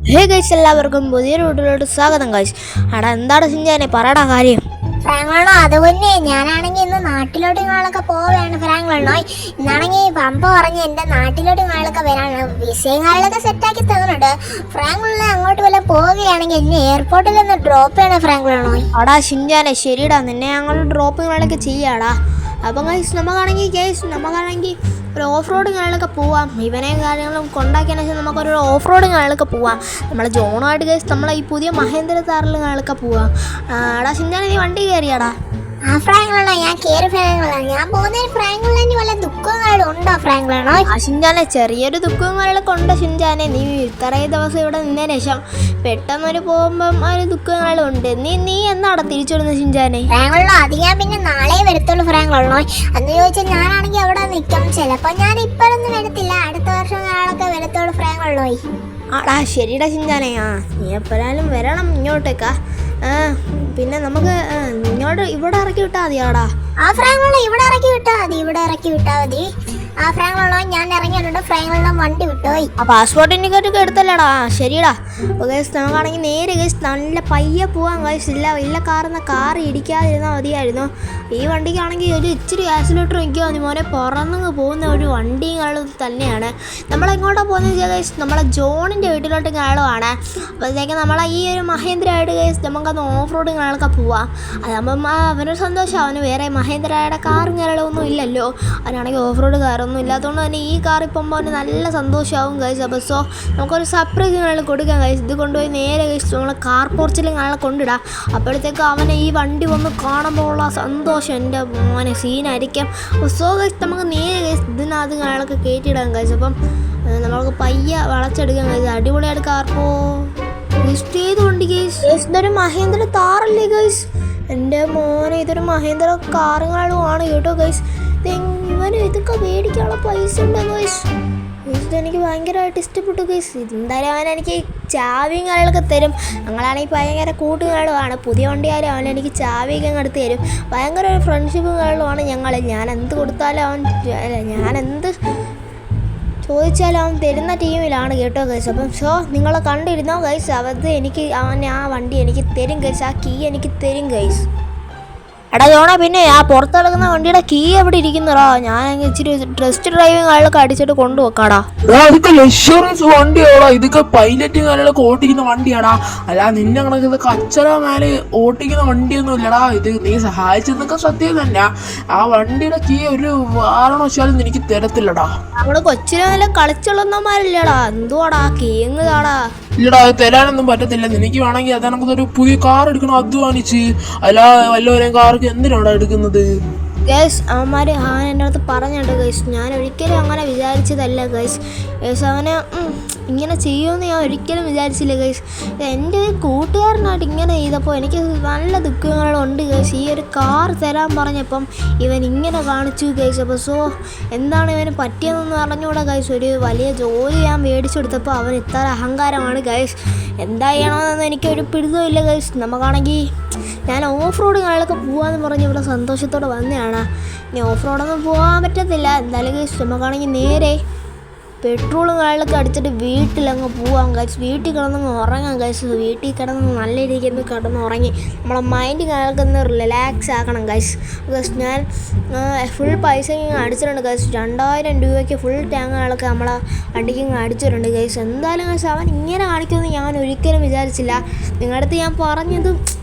Hey guys, എല്ലാവർക്കും പുതിയൊരു വീട്ടിലോട്ട് സ്വാഗതം ഗൈസ്. അടാ എന്താണ് ചിഞ്ചാനെ പറയടാ കാര്യം? ഫ്രാങ്ക്ലിനോ അതുപോലെ ഞാനാണെങ്കിൽ ഇന്ന് നാട്ടിലോട്ട് നിങ്ങളൊക്കെ പോവുകയാണ് ഫ്രാങ്ക്ലിനോ. ഇന്നാണെങ്കിൽ പമ്പ പറഞ്ഞ് എൻ്റെ നാട്ടിലോട്ട് നിങ്ങളൊക്കെ വരാണ്. വിഷയങ്ങളിലൊക്കെ സെറ്റാക്കി തന്നിട്ടുണ്ട്. ഫ്രാങ്ക്ലിനെ അങ്ങോട്ട് വല്ല പോവുകയാണെങ്കിൽ എന്നെ എയർപോർട്ടിൽ നിന്ന് ഡ്രോപ്പ് ചെയ്യണം ഫ്രാങ്ക്ലിനോ. അടാ ചിഞ്ചാനെ ശരിടാ, നിന്നെ അങ്ങോട്ട് ഡ്രോപ്പിങ്ങുകളൊക്കെ ചെയ്യാടാ. അപ്പം ഗൈസ് നമുക്കാണെങ്കിൽ ഒരു ഓഫ് റോഡിങ്ങുകളൊക്കെ പോവാം. ഇവനെയും കാര്യങ്ങളും കൊണ്ടാക്കിയതിനു ശേഷം നമുക്കൊരു ഓഫ് റോഡിങ്ങുകളൊക്കെ പോവാം. നമ്മളെ ജോണുമായിട്ട് ഗൈസ് നമ്മളെ ഈ പുതിയ മഹേന്ദ്ര താറിലുകളൊക്കെ പോവാം. എടാ ചിഞ്ചാനെ നീ വണ്ടി കയറിയാടാ? ആ ഫ്രാങ്ക്ലിനോ ഞാൻ കയറി ഫ്രാങ്ക്ലിനോ. ഞാൻ പോകുന്നതിന് ഫ്രാങ്ക്ലിന് വല്ല ദുഃഖങ്ങളും ഉണ്ടോ ഫ്രാങ്ക്ലിനോ? ആ ഷിൻജാനെ ചെറിയൊരു ദുഃഖങ്ങളൊക്കെ ഉണ്ട് ഷിൻജാനെ. നീ ഇത്രയും ദിവസം ഇവിടെ നിന്നതിന് ശേഷം പെട്ടെന്നൊരു പോകുമ്പം ഒരു ദുഃഖങ്ങളും ഉണ്ട്. നീ എന്നാടാ തിരിച്ചുവിടുന്നത് ഷിൻജാനെ? ഫ്രാങ്ക്ലിനോ അത് ഞാൻ പിന്നെ നാളെ വരത്തുള്ളൂ ഫ്രാങ്ക്ലിനോ. എന്ന് ചോദിച്ചാൽ ഞാനാണെങ്കിൽ അവിടെ നിൽക്കും. ചിലപ്പോൾ ഞാൻ ഇപ്പോഴൊന്നും വരത്തില്ല, അടുത്ത വർഷം ഞാനൊക്കെ വരത്തുള്ളൂ ഫ്രാങ്ക്ലിനോ. ആടാ ശരിടാ ഷിൻജാനെ. നീ എപ്പോഴായാലും വരണം ഇങ്ങോട്ടേക്കാ. പിന്നെ നമുക്ക് ഇങ്ങോട്ട് ഇവിടെ ഇറക്കി വിട്ടാൽ മതിയാടാ. ആ ഫ്രാങ്ക്ലിനോ ഇവിടെ ഇറക്കി വിട്ടാൽ മതി. ആ ഫ്രാങ്ക്ലിനോ ഞാൻ ഇറങ്ങിയിട്ടുണ്ട്. ഫ്രാങ്ക്ലിനോ വണ്ടി വിട്ടുപോയി. ആ പാസ്പോർട്ട് ടിക്കറ്റൊക്കെ എടുത്തല്ലേടാ? ശരിടാ. അപ്പോൾ ഗൈസ് നമുക്കാണെങ്കിൽ നേരെ ഗൈസ് നല്ല പയ്യെ പോവാൻ ഗൈസ്. ഇല്ല കാർ ഇടിക്കാതിരുന്നാൽ മതിയായിരുന്നു. ഈ വണ്ടിക്കാണെങ്കിൽ ഒരു ഇച്ചിരി ആക്സിലേറ്റർ നിൽക്കുക മതി മോനെ, പുറന്നങ്ങ് പോകുന്ന ഒരു വണ്ടിയും തന്നെയാണ്. നമ്മളെങ്ങോട്ടാണ് പോകുന്നത് ഗൈസ്? നമ്മളെ ജോണിൻ്റെ വീട്ടിലോട്ട് കാണുവാണ്. അപ്പോഴത്തേക്ക് നമ്മളെ ഈ ഒരു മഹേന്ദ്രയായിട്ട് ഗൈസ് നമുക്കന്ന് ഓഫ് റോഡ് കാണൊക്കെ പോവാം. അതാകുമ്പം അവനൊരു സന്തോഷം. അവന് വേറെ മഹേന്ദ്രയുടെ കാറും കാര്യങ്ങളൊന്നും ഇല്ലല്ലോ. അവനാണെങ്കിൽ ഓഫ് റോഡ് കാറൊന്നും ഇല്ലാത്തതുകൊണ്ട് തന്നെ ഈ കാർ ഇപ്പം അവന് നല്ല സന്തോഷമാവും ഗൈസ്. അപ്പോൾ സോ നമുക്കൊരു സർപ്രൈസ് കാണാൻ കൊടുക്കാം ഗൈസ്. ഇത് കൊണ്ടുപോയി നേരെ ഗൈസ് നമ്മൾ കാർ പോർച്ചിൽ കാണാൻ കൊണ്ടിടാം. അപ്പോഴത്തേക്ക് അവനെ ഈ വണ്ടി വന്ന് കാണുമ്പോൾ ഉള്ള സന്തോഷം എൻ്റെ മോനെ സീനായിരിക്കും. അപ്പോൾ സോ ഗൈസ് നമുക്ക് നേരെ ഗൈസ് ഇതിനകത്ത് കാണാനൊക്കെ കയറ്റിയിടാം ഗൈസ്. അപ്പം നമ്മൾക്ക് പയ്യെ വളച്ചെടുക്കാം ഗൈസ്. അടിപൊളിയായിട്ട് കാർ ലിസ്റ്റ് ചെയ്തുകൊണ്ട് ഗൈസ്. ഇതൊരു മഹേന്ദ്ര താറല്ലേ ഗൈസ്? എൻ്റെ മോനെ ഇതൊരു മഹേന്ദ്ര കാറുകളുമാണ് കേട്ടോ ഗൈസ്. ഇവന് ഇതൊക്കെ മേടിക്കാനുള്ള പൈസ ഉണ്ടോ ഗൈസ്? ഇതെനിക്ക് ഭയങ്കരമായിട്ട് ഇഷ്ടപ്പെട്ടു ഗൈസ്. എന്തായാലും അവൻ എനിക്ക് ചാവിയും കാര്യങ്ങളൊക്കെ തരും. ഞങ്ങളാണെങ്കിൽ ഭയങ്കര കൂട്ടുകാരുമാണ്. പുതിയ വണ്ടിയായാലും അവൻ എനിക്ക് ചാവിയൊക്കെ എടുത്ത് തരും. ഭയങ്കര ഒരു ഫ്രണ്ട്ഷിപ്പും കാര്യങ്ങളുമാണ് ഞങ്ങൾ. ഞാൻ എന്ത് കൊടുത്താലും ഞാൻ എന്ത് ചോദിച്ചാലും അവൻ തരുന്ന ടീമിലാണ് കേട്ടോ ഗൈസ്. അപ്പം സോ നിങ്ങൾ കണ്ടിരുന്നോ ഗൈസ്? അവൻ ആ വണ്ടി എനിക്ക് തരും ഗൈസ്. ആ കീ എനിക്ക് തരും ഗൈസ്. എടാ ജോണ, പിന്നെ ആ പുറത്ത് കിടക്കുന്ന വണ്ടിയുടെ കീ എവിടെ ഇരിക്കുന്നടാ? ഞാൻ ഇച്ചിരി ടെസ്റ്റ് ഡ്രൈവിങ് ആളൊക്കെ അടിച്ചിട്ട് കൊണ്ടുവെക്കാടാ. ഇതൊക്കെ ലക്ഷറീസ് വണ്ടിയാടാ. ഇതൊക്കെ പൈലറ്റും കാര്യങ്ങളൊക്കെ ഓട്ടിക്കുന്ന വണ്ടിയാടാ. അല്ല നിന്നെ കണക്ക് ഇതൊക്കെ അച്ഛന മേലെ ഓട്ടിക്കുന്ന വണ്ടിയൊന്നും ഇല്ലടാ. ഇത് നീ സഹായിച്ചെന്നൊക്കെ സത്യം തന്നെ. ആ വണ്ടിയുടെ കീ ഒരു കാരണവശാലും എനിക്ക് തരത്തില്ലടാ. നമ്മള് കൊച്ചിനെ നല്ല കളിച്ചുള്ളമാരില്ലടാ. എന്തുവാടാ കീങ്ങ് താടാ? ഇല്ലടാ, അത് തരാനൊന്നും പറ്റത്തില്ല. നിനക്ക് വേണമെങ്കിൽ അതെനക്കൊരു പുതിയ കാർ എടുക്കണം അധ്വാനിച്ച്. അല്ല വല്ലവരെയും കാർക്ക് എന്തിനാടാ എടുക്കുന്നത്? ഗൈസ് അവൻ എൻ്റെ അടുത്ത് പറഞ്ഞിട്ടുണ്ട് ഗൈസ്. ഞാൻ ഒരിക്കലും അങ്ങനെ വിചാരിച്ചതല്ല ഗൈസ്. അവനെ ഇങ്ങനെ ചെയ്യുമെന്ന് ഞാൻ ഒരിക്കലും വിചാരിച്ചില്ല ഗൈസ്. എൻ്റെ കൂട്ടുകാരനായിട്ട് ഇങ്ങനെ ചെയ്തപ്പോൾ എനിക്ക് നല്ല ദുഃഖങ്ങളുണ്ട് ഗൈസ്. ഈ ഒരു കാർ തരാൻ പറഞ്ഞപ്പം ഇവൻ ഇങ്ങനെ കാണിച്ചു ഗൈസ്. അപ്പോൾ സോ എന്താണ് ഇവന് പറ്റിയതെന്ന് അറിഞ്ഞുകൂടാ ഗൈസ്. ഒരു വലിയ ജോലി ഞാൻ മേടിച്ചെടുത്തപ്പോൾ അവൻ ഇത്ര അഹങ്കാരമാണ് ഗൈസ്. എന്താ ചെയ്യണമെന്ന് എനിക്കൊരു പിടുത്തമില്ല ഗൈസ്. നമുക്കാണെങ്കിൽ ഞാൻ ഓഫ് റോഡ് കാര്യങ്ങളൊക്കെ പോകാമെന്ന് പറഞ്ഞ് ഇവിടെ സന്തോഷത്തോടെ വന്നതാണ്. ഇനി ഓഫ് റോഡൊന്നും പോകാൻ പറ്റത്തില്ല. എന്തായാലും ഗൈസ് നമുക്കാണെങ്കിൽ നേരെ പെട്രോളും കാര്യങ്ങളൊക്കെ അടിച്ചിട്ട് വീട്ടിലങ്ങ് പോവാം ഗൈസ്. വീട്ടിൽ കിടന്നങ്ങ് ഉറങ്ങാം ഗൈസ്. വീട്ടിൽ കിടന്ന് നല്ല രീതിക്ക് കിടന്നുറങ്ങി നമ്മളെ മൈൻഡ് കാര്യങ്ങളൊക്കെ ഒന്ന് റിലാക്സ് ആക്കണം ഗൈസ്. ഞാൻ ഫുൾ പൈസ ഇങ്ങനെ അടിച്ചിട്ടുണ്ട് ഗൈസ്. 2000 രൂപയ്ക്ക് ഫുൾ ടാങ്കുകളൊക്കെ നമ്മളെ വണ്ടിക്ക് ഇങ്ങനെ അടിച്ചിട്ടുണ്ട് ഗൈസ്. എന്തായാലും ഗൈസ് അവൻ ഇങ്ങനെ കാണിക്കുമെന്ന് ഞാൻ ഒരിക്കലും വിചാരിച്ചില്ല. നിങ്ങളുടെ അടുത്ത് ഞാൻ പറഞ്ഞത്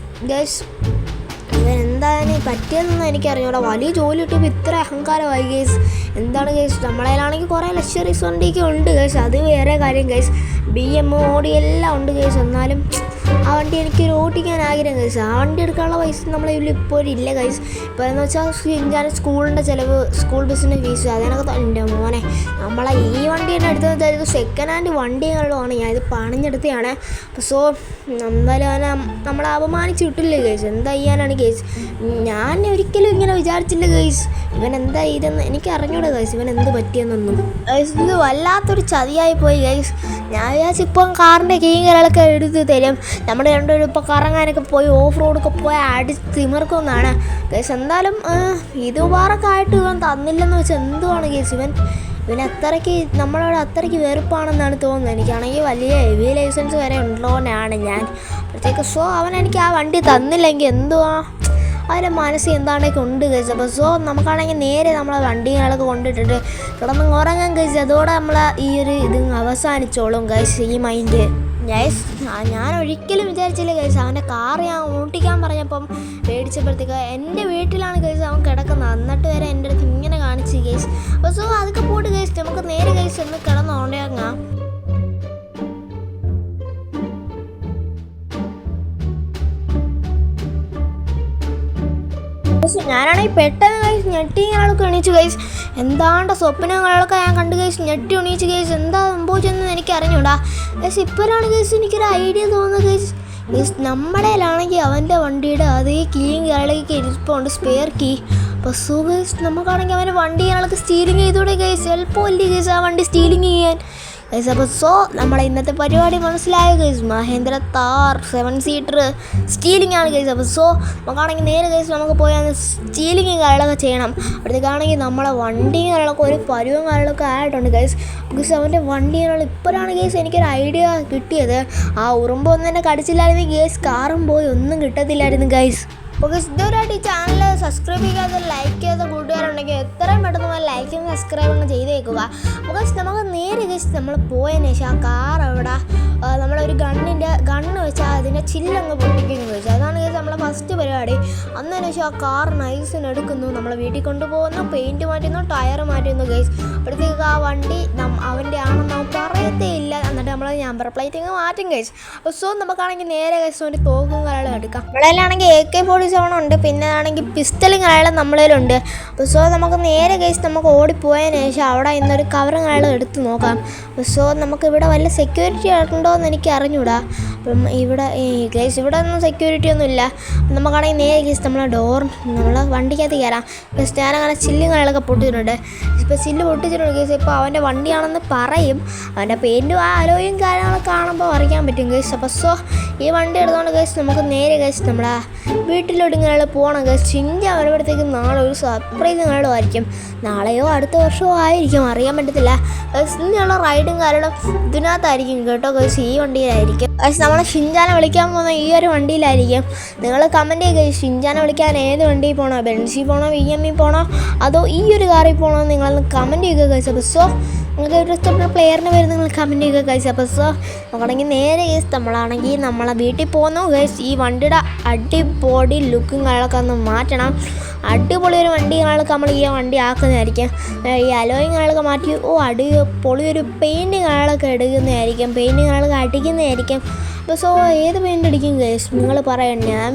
ഗൈസ് ഇവൻ എന്താണ് പറ്റിയതെന്ന് എനിക്കറിഞ്ഞൂടാ. വലിയ ജോലി കിട്ടിയപ്പോൾ ഇത്ര അഹങ്കാരമായി ഗൈസ്. എന്താണ് ഗൈസ്? നമ്മളതിലാണെങ്കിൽ കുറേ ലക്ഷറീസ് വണ്ടിയൊക്കെ ഉണ്ട് ഗൈസ്. അത് വേറെ കാര്യം ഗൈസ്. BM ഓടി എല്ലാം ഉണ്ട് ഗൈസ്. എന്നാലും ആ വണ്ടി എനിക്കൊരു ഓട്ടിക്കാൻ ആഗ്രഹം ഗൈസ്. ആ വണ്ടി എടുക്കാനുള്ള പൈസ നമ്മളെ ഇതിൽ ഇപ്പോഴും ഇല്ല ഗൈസ്. ഇപ്പോൾ എന്ന് വെച്ചാൽ ഞാൻ സ്കൂളിൻ്റെ ചിലവ്, സ്കൂൾ ബസ്സിൻ്റെ ഫീസ് അതിനൊക്കെ എൻ്റെ മോനെ നമ്മളെ ഈ വണ്ടി തന്നെ എടുത്തത് സെക്കൻഡ് ഹാൻഡ് വണ്ടികളുമാണ്. ഞാനിത് പണിഞ്ഞെടുത്തതാണ്. അപ്പോൾ സോ എന്തായാലും നമ്മളെ അപമാനിച്ച് കിട്ടില്ലേ ഗൈസ്? എന്താ ചെയ്യാനാണ് ഗൈസ്? ഞാൻ ഒരിക്കലും ഇങ്ങനെ വിചാരിച്ചില്ല ഗൈസ്. ഇവൻ എന്താ ഇതെന്ന് എനിക്ക് അറിഞ്ഞൂടാ ഗൈസ്. ഇവൻ എന്ത് പറ്റിയെന്നൊന്നും ഗൈസ്. ഇത് വല്ലാത്തൊരു ചതിയായി പോയി ഗൈസ്. ഞാൻ വിചാരിച്ചു ഇപ്പം കാറിൻ്റെ കീയും കാര്യങ്ങളൊക്കെ എടുത്ത് തരും. നമ്മൾ രണ്ടുപേരും ഇപ്പോൾ കറങ്ങാനൊക്കെ പോയി ഓഫ് റോഡൊക്കെ പോയി അടിച്ച് തിമിർക്കുമെന്നാണ് ഗൈസ്. എന്തായാലും ഇതുപാറൊക്കെ ആയിട്ട് ഇവൻ തന്നില്ലെന്ന് വെച്ചാൽ എന്തുവാണ് ഗൈസ്? പിന്നെ അത്രയ്ക്ക് നമ്മളോട് അത്രയ്ക്ക് വെറുപ്പാണെന്നാണ് തോന്നുന്നത്. എനിക്കാണെങ്കിൽ വലിയ ഹെവി ലൈസൻസ് വരെ ഉള്ളവനാണ് ഞാൻ. അപ്പോഴത്തേക്ക് സോ അവൻ എനിക്ക് ആ വണ്ടി തന്നില്ലെങ്കിൽ എന്തുവാ അതിൻ്റെ മനസ്സിൽ എന്താണ്ടൊക്കെ ഉണ്ട് ഗൈസ്. അപ്പോൾ സോ നമുക്കാണെങ്കിൽ നേരെ നമ്മളെ വണ്ടികളൊക്കെ കൊണ്ടിട്ടിട്ട് കിടന്ന് ഉറങ്ങാൻ ഗൈസ്. അതോടെ നമ്മൾ ഈ ഒരു ഇത് അവസാനിച്ചോളും ഗൈസ് ഈ മൈൻഡ്. ഗൈസ് ഞാൻ ഒരിക്കലും വിചാരിച്ചില്ല ഗൈസ് അവൻ്റെ കാർ ഞാൻ ഓട്ടിക്കാൻ പറഞ്ഞപ്പം പേടിച്ചപ്പോഴത്തേക്ക് എൻ്റെ വീട്ടിലാണ് ഗൈസ് അവൻ കിടക്കുന്നത്. എന്നിട്ട് വരെ എൻ്റെ അടുത്ത് ഇങ്ങനെ കാണിച്ച് ഗൈസ്. അപ്പോൾ സോ അതൊക്കെ പോട്ട് ഗൈസ് നമുക്ക് നേരെ ഗൈസ് ഒന്ന് കിടന്ന് ഓടങ്ങാം. ഞാനാണെങ്കിൽ പെട്ടെന്ന് കഴിച്ച് ഞെട്ടി ആൾക്ക് എണീച്ച് കഴിച്ച് എന്താണ്ട് സ്വപ്നങ്ങളൊക്കെ ഞാൻ കണ്ട് കഴിച്ച് ഞെട്ടി എണീച്ച് കഴിച്ച് എന്താ സംഭവിച്ചെന്ന് എനിക്ക് അറിഞ്ഞൂടാ കഴിച്ച്. ഇപ്പോഴാണ് കഴിച്ച് എനിക്കൊരു ഐഡിയ തോന്നുന്നത് കഴിച്ച് നമ്മുടെയിലാണെങ്കിൽ അവൻ്റെ വണ്ടിയുടെ അതേ കീയും കാര്യങ്ങളൊക്കെ ഇരിപ്പുണ്ട്, സ്പെയർ കീ. അപ്പോൾ സോ കഴിച്ച് നമുക്കാണെങ്കിൽ അവൻ്റെ വണ്ടി ഞങ്ങൾക്ക് സ്റ്റീലിങ് ചെയ്തൂടെ കഴിച്ച് എളുപ്പമല്ലേ കഴിച്ച് ആ വണ്ടി സ്റ്റീലിങ് ചെയ്യാൻ ഗൈസ്. അപ്പോൾ സോ നമ്മളെ ഇന്നത്തെ പരിപാടി മനസ്സിലായോ guys? Mahendra Thar 7 seater stealing ആണ് ഗൈസ്. അപ്പോൾ സോ നമുക്കാണെങ്കിൽ നേരെ ഗൈസ് നമുക്ക് പോയി സ്റ്റീലിങ്ങും കാര്യങ്ങളൊക്കെ ചെയ്യണം. അപ്പോഴത്തേക്കാണെങ്കിൽ നമ്മളെ വണ്ടിയും കാര്യങ്ങളൊക്കെ ഒരു പരുവും കാര്യങ്ങളൊക്കെ ആയിട്ടുണ്ട് ഗൈസ്. ബിക്കോസ് അവൻ്റെ വണ്ടിയുള്ള ഇപ്പോഴാണ് ഗൈസ് എനിക്കൊരു ഐഡിയ കിട്ടിയത്. ആ ഉറുമ്പൊന്നും തന്നെ കടിച്ചില്ലായിരുന്നു ഗൈസ്, കാറും പോയി ഒന്നും കിട്ടത്തില്ലായിരുന്നു ഗൈസ്. ഓക്കെ, ഇതുവരെയായിട്ട് ഈ ചാനൽ സബ്സ്ക്രൈബ് ചെയ്യാതെ ലൈക്ക് ചെയ്യാത്ത കൂട്ടുകാരുണ്ടെങ്കിൽ എത്രയും പെട്ടെന്ന് ലൈക്കും സബ്സ്ക്രൈബും ചെയ്തേക്കുക. ഓക്കെ, നമുക്ക് നേരെ ഗൈസ് നമ്മൾ പോയതിന് ശേഷം ആ കാർ അവിടെ നമ്മളൊരു ഗണ്ണ് വെച്ചാൽ അതിൻ്റെ ചില്ലങ്ങ് പൊട്ടിക്കുന്നു ഗൈസ്. അതാണ് ഗൈസ് നമ്മളെ ഫസ്റ്റ് പരിപാടി. അന്നതിന് ശേഷം ആ കാർ നൈസിന് എടുക്കുന്നു, നമ്മളെ വീട്ടിൽ കൊണ്ടുപോകുന്നു, പെയിൻറ്റ് മാറ്റുന്നു, ടയർ മാറ്റുന്നു ഗൈസ്. അപ്പോഴത്തേക്ക് ആ വണ്ടി അവൻ്റെ ആണെന്ന് നമുക്ക് പറയത്തേ ഇല്ല. എന്നിട്ട് നമ്മൾ നമ്പർ പ്ലേറ്റിങ് മാറ്റും ഗൈസ്. അപ്പോൾ സോ നമുക്കാണെങ്കിൽ നേരെ ഗൈസ് ഒരു തോക്കും കാര്യങ്ങളും എടുക്കാം. നമ്മളതിലാണെങ്കിൽ AK-47 ഉണ്ട്, പിന്നെ ആണെങ്കിൽ പിസ്റ്റലും കാര്യങ്ങളും നമ്മളതിലുണ്ട്. അപ്പോൾ സോ നമുക്ക് നേരെ ഗൈസ് നമുക്ക് ഓടിപ്പോയതിന് ശേഷം അവിടെ ഇന്നൊരു കവറും കാര്യങ്ങളും എടുത്ത് നോക്കാം. അപ്പോൾ സോ നമുക്ക് ഇവിടെ വല്ല സെക്യൂരിറ്റി ഉണ്ടോ എന്ന് എനിക്ക് അറിഞ്ഞൂടാ. അപ്പം ഇവിടെ ഗൈസ് ഇവിടെ ഒന്നും സെക്യൂരിറ്റി ഒന്നും ഇല്ല. നമുക്കാണെങ്കിൽ നേരെ ഗൈസ് നമ്മളെ നമ്മളെ വണ്ടിക്കകത്ത് കയറാം. ഗൈസ് ഞാനങ്ങനെ ചില്ലും കാര്യങ്ങളൊക്കെ പൊട്ടിച്ചിട്ടുണ്ട്. ഇപ്പോൾ ചില്ല് പൊട്ടിച്ചിട്ടുണ്ട് ഗൈസ്. ഇപ്പോൾ അവൻ്റെ വണ്ടിയാണെന്ന് പറയും, അവൻ്റെ പെയിൻറ്റും ആ അലോയും കാര്യങ്ങളൊക്കെ കാണുമ്പോൾ അറിയാൻ പറ്റും ഗൈസ്. അപ്പോൾ സോ ഈ വണ്ടി എടുത്തുകൊണ്ട് ഗൈസ് നമുക്ക് നേരെ ഗൈസ് നമ്മളെ വീട്ടിലൊടുങ്ങാൾ പോകണം ഗൈസ്. ചിഞ്ച വരുമ്പോഴത്തേക്കും നാളെ ഒരു സർപ്രൈസ് ആയിരിക്കും. നാളെയോ അടുത്ത വർഷമോ ആയിരിക്കും, അറിയാൻ പറ്റത്തില്ല ഗൈസ്. ഇനിയുള്ള റൈഡും കാര്യങ്ങളും ഇതിനകത്തായിരിക്കും കേട്ടോ ഗൈസ്, ഈ വണ്ടിയിലായിരിക്കും ഗൈസ്. നമ്മളെ ഷിൻജാനെ വിളിക്കാൻ പോകുന്ന ഈ ഒരു വണ്ടിയിലായിരിക്കും. നിങ്ങൾ കമൻറ്റ് ചെയ്യുക ഗൈസ്, ഷിൻജാനെ വിളിക്കാൻ ഏത് വണ്ടിയിൽ പോകണോ, ബെൻസിൽ പോകണോ, VME പോകണോ, അതോ ഈ ഒരു കാറിൽ പോകണോ എന്ന് നിങ്ങളൊന്ന് കമൻറ്റ് ചെയ്യുക ഗൈസ്. അപ്പോൾ സോ നിങ്ങൾക്ക് ഒരു ഇഷ്ടപ്പെട്ട പ്ലെയറിന് വരും നിങ്ങൾ കമൻറ്റ് ചെയ്യുക ഗൈസ്. അപ്പോൾ സോ നമുക്കാണെങ്കിൽ നേരെ ഗൈസ് നമ്മളാണെങ്കിൽ നമ്മളെ വീട്ടിൽ പോകുന്നു ഗൈസ്. ഈ വണ്ടിയുടെ അടിപൊളി ലുക്കും കാര്യങ്ങളൊക്കെ ഒന്ന് മാറ്റണം. അടിപൊളി ഒരു വണ്ടി കാര്യങ്ങളൊക്കെ നമ്മൾ ഈ വണ്ടി ആക്കുന്നതായിരിക്കും. ഈ അലോയും കാര്യങ്ങളൊക്കെ മാറ്റി അടിപൊളി ഒരു പെയിൻറ്റിങ് കാര്യങ്ങളൊക്കെ എടുക്കുന്നതായിരിക്കും, പെയിൻറ്റിങ് കാര്യങ്ങളൊക്കെ അടിക്കുന്നതായിരിക്കും. അപ്പോൾ സോ ഏത് പെയിൻ്റ് അടിക്കും ഗൈസ് നിങ്ങൾ പറയണം. ഞാൻ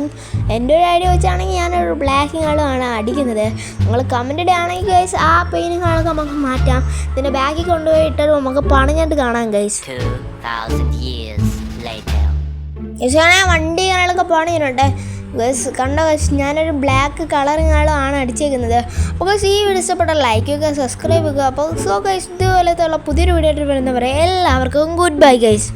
എൻ്റെ ഒരു ഐഡിയ വെച്ചാണെങ്കിൽ ഞാനൊരു ബ്ലാക്ക് കളറാണ് അടിക്കുന്നത്. നിങ്ങൾ കമൻറ്റ് ആണെങ്കിൽ ഗൈസ് ആ പെയിൻറ്റിങ് കളറൊക്കെ നമുക്ക് മാറ്റാം. ഇതിൻ്റെ ബാക്കിൽ കൊണ്ടുപോയി ഇട്ടിട്ട് നമുക്ക് പണിഞ്ഞിട്ട് കാണാം ഗൈസ്. 2000 years later. ഗൈസ് ഞാൻ വണ്ടി കളറൊക്കെ പണിയുന്നുണ്ട് ഗൈസ്. കണ്ടോ ഗൈസ്, ഞാനൊരു ബ്ലാക്ക് കളറുകളാണ് അടിച്ചേക്കുന്നത്. അപ്പോൾ ഗൈസ് ഈ വീഡിയോ ഇഷ്ടപ്പെട്ട ലൈക്ക് ചെയ്യുക, സബ്സ്ക്രൈബ് ചെയ്യുക. അപ്പോൾ സോ ഗൈസ് ഇതുപോലത്തെ പുതിയൊരു വീഡിയോ ആയിട്ട് വരുന്നവരെ എല്ലാവർക്കും ഗുഡ് ബൈ ഗൈസ്.